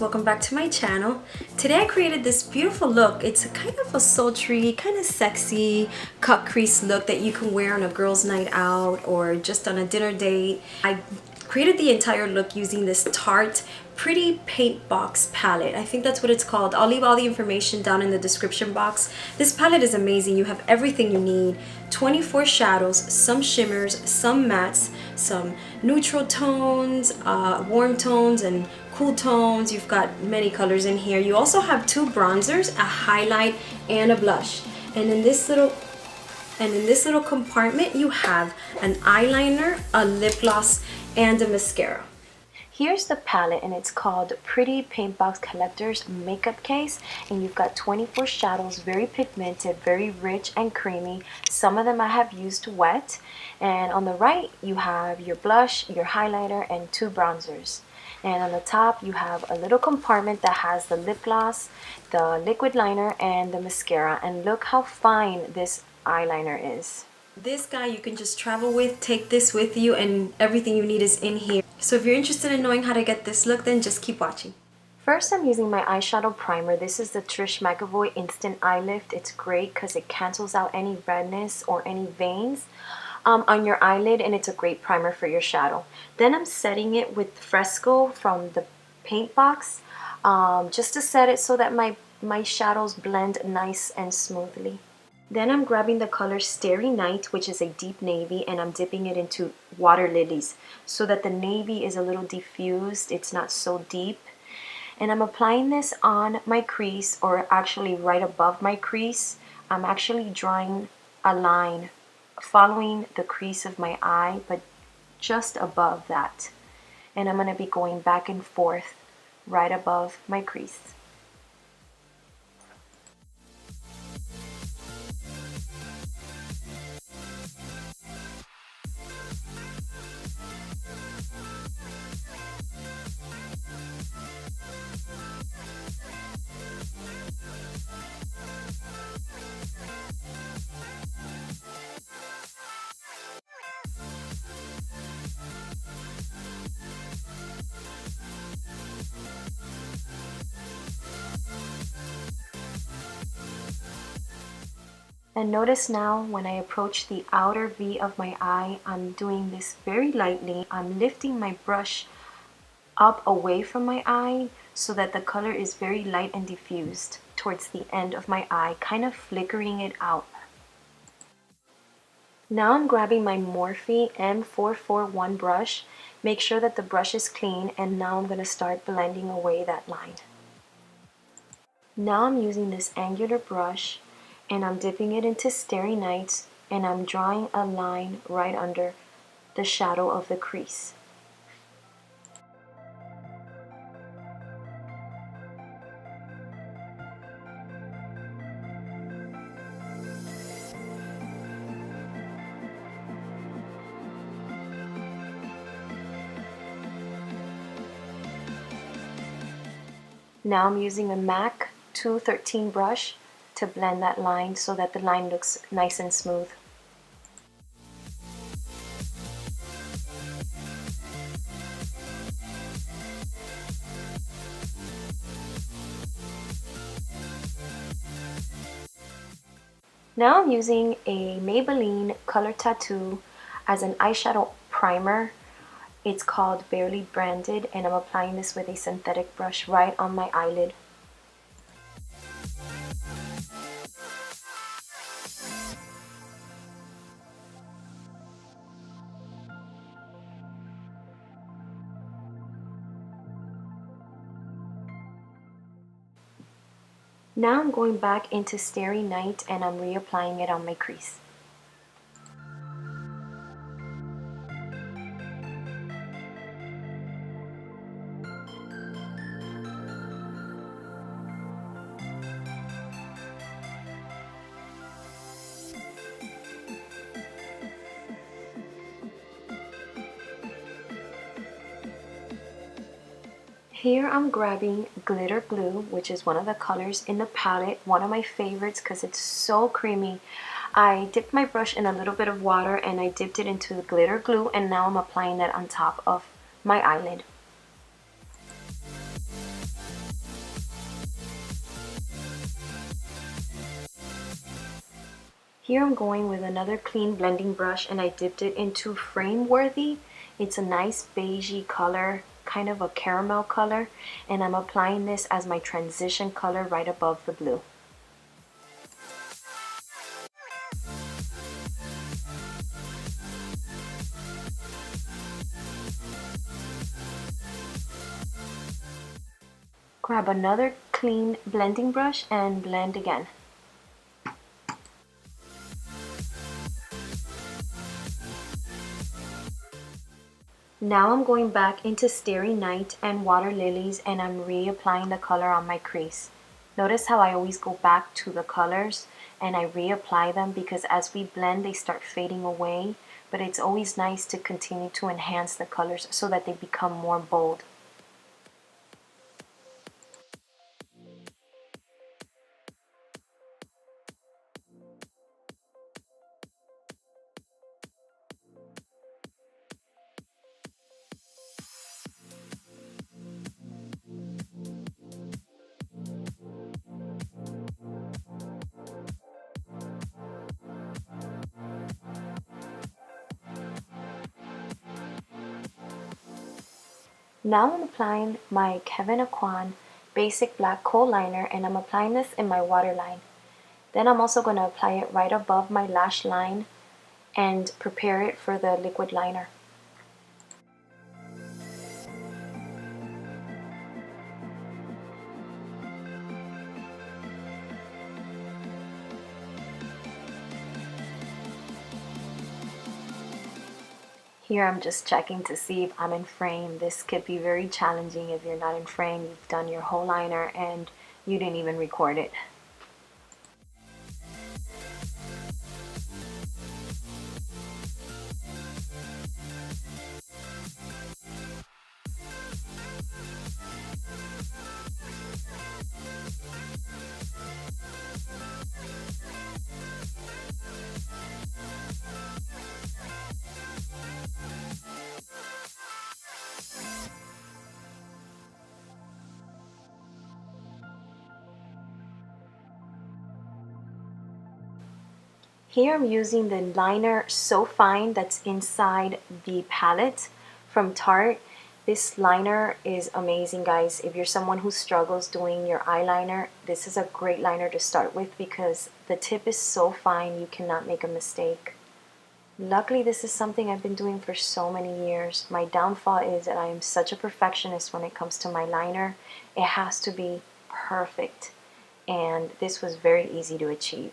Welcome back to my channel. Today I created this beautiful look. It's a kind of a sultry, kind of sexy cut crease look that you can wear on a girl's night out or just on a dinner date. I created the entire look using this Tarte Pretty Paint Box palette. I think that's what it's called. I'll leave all the information down in the description box. This palette is amazing. You have everything you need. 24 shadows, some shimmers, some mattes, some neutral tones, warm tones, and cool tones. You've got many colors in here. You also have 2 bronzers, a highlight, and a blush. And in this little compartment, you have an eyeliner, a lip gloss, and a mascara. Here's the palette, and it's called Pretty Paint Box Collector's Makeup Case, and you've got 24 shadows, very pigmented, very rich and creamy. Some of them I have used wet, and on the right you have your blush, your highlighter, and 2 bronzers. And on the top you have a little compartment that has the lip gloss, the liquid liner, and the mascara. And look how fine this eyeliner is. This guy you can just travel with, take this with you, and everything you need is in here. So if you're interested in knowing how to get this look, then just keep watching. First, I'm using my eyeshadow primer. This is the Trish McEvoy Instant Eye Lift. It's great because it cancels out any redness or any veins on your eyelid, and it's a great primer for your shadow. Then I'm setting it with Fresco from the paint box, just to set it so that my shadows blend nice and smoothly. Then I'm grabbing the color Starry Night, which is a deep navy, and I'm dipping it into Water Lilies so that the navy is a little diffused, it's not so deep. And I'm applying this on my crease, or actually right above my crease. I'm actually drawing a line following the crease of my eye, but just above that. And I'm going to be going back and forth right above my crease. And notice now when I approach the outer V of my eye, I'm doing this very lightly. I'm lifting my brush up away from my eye so that the color is very light and diffused towards the end of my eye, kind of flickering it out. Now I'm grabbing my Morphe M441 brush. Make sure that the brush is clean, and now I'm going to start blending away that line. Now I'm using this angular brush, and I'm dipping it into Starry Nights, and I'm drawing a line right under the shadow of the crease. Now I'm using a MAC 213 brush to blend that line so that the line looks nice and smooth. Now I'm using a Maybelline Color Tattoo as an eyeshadow primer. It's called Barely Branded, and I'm applying this with a synthetic brush right on my eyelid. Now I'm going back into Starry Night, and I'm reapplying it on my crease. Here I'm grabbing glitter glue, which is one of the colors in the palette, one of my favorites because it's so creamy. I dipped my brush in a little bit of water and I dipped it into the glitter glue, and now I'm applying that on top of my eyelid. Here I'm going with another clean blending brush and I dipped it into Frame Worthy. It's a nice beigey color, kind of a caramel color, and I'm applying this as my transition color right above the blue. Grab another clean blending brush and blend again. Now I'm going back into Starry Night and Water Lilies and I'm reapplying the color on my crease. Notice how I always go back to the colors and I reapply them because as we blend they start fading away, but it's always nice to continue to enhance the colors so that they become more bold. Now I'm applying my Kevyn Aucoin Basic Black Kohl Liner and I'm applying this in my waterline. Then I'm also going to apply it right above my lash line and prepare it for the liquid liner. Here I'm just checking to see if I'm in frame. This could be very challenging if you're not in frame. You've done your whole liner and you didn't even record it. Here I'm using the liner So Fine that's inside the palette from Tarte. This liner is amazing, guys. If you're someone who struggles doing your eyeliner, this is a great liner to start with because the tip is so fine you cannot make a mistake. Luckily, this is something I've been doing for so many years. My downfall is that I am such a perfectionist when it comes to my liner. It has to be perfect, and this was very easy to achieve.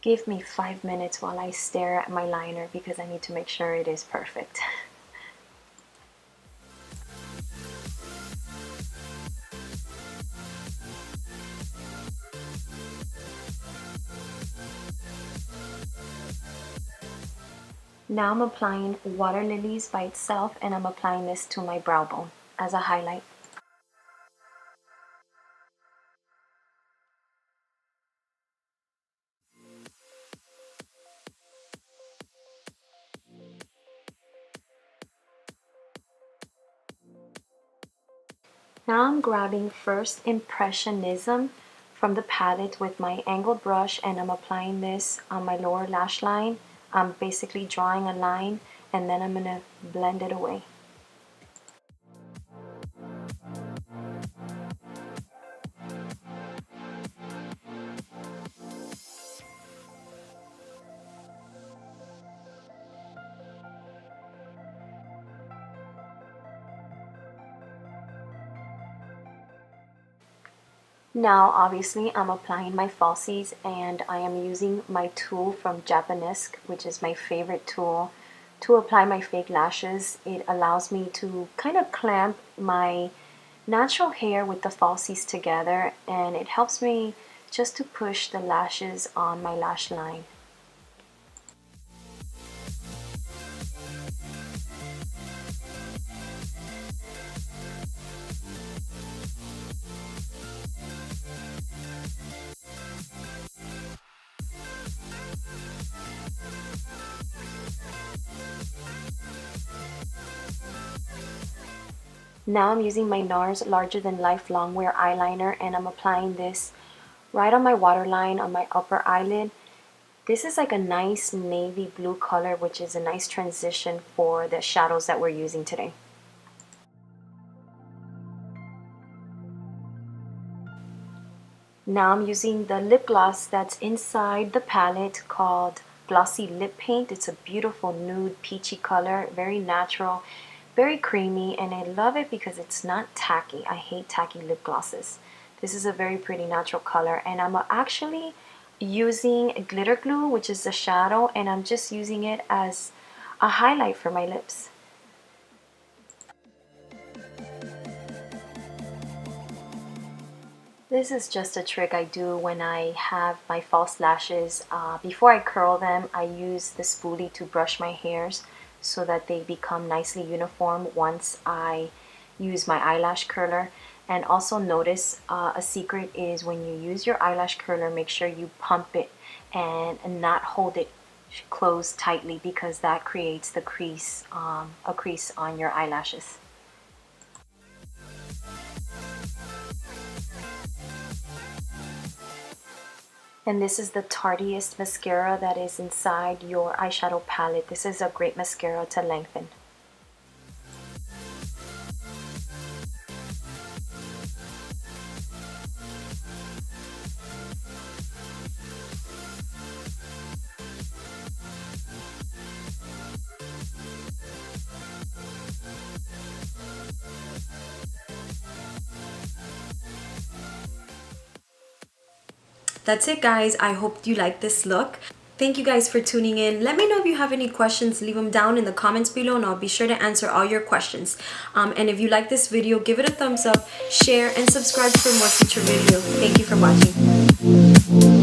Give me 5 minutes while I stare at my liner because I need to make sure it is perfect. Now I'm applying Water Lilies by itself and I'm applying this to my brow bone as a highlight. Now I'm grabbing First Impressionism from the palette with my angled brush and I'm applying this on my lower lash line. I'm basically drawing a line and then I'm going to blend it away. Now, obviously, I'm applying my falsies and I am using my tool from Japanese, which is my favorite tool, to apply my fake lashes. It allows me to kind of clamp my natural hair with the falsies together, and it helps me just to push the lashes on my lash line. Now I'm using my Nars Larger Than Life Longwear eyeliner, and I'm applying this right on my waterline on my upper eyelid. This is like a nice navy blue color, which is a nice transition for the shadows that we're using today. Now I'm using the lip gloss that's inside the palette called Glossy Lip Paint. It's a beautiful nude peachy color, very natural, very creamy, and I love it because it's not tacky. I hate tacky lip glosses. This is a very pretty natural color, and I'm actually using glitter glue, which is the shadow, and I'm just using it as a highlight for my lips. This is just a trick I do when I have my false lashes. Before I curl them, I use the spoolie to brush my hairs so that they become nicely uniform once I use my eyelash curler. And also notice a secret is when you use your eyelash curler, make sure you pump it and not hold it closed tightly, because that creates the crease, a crease on your eyelashes. And this is the Tarteist Mascara that is inside your eyeshadow palette. This is a great mascara to lengthen. That's it, guys. I hope you like this look. Thank you guys for tuning in. Let me know if you have any questions. Leave them down in the comments below and I'll be sure to answer all your questions. And if you like this video, give it a thumbs up, share, and subscribe for more future videos. Thank you for watching.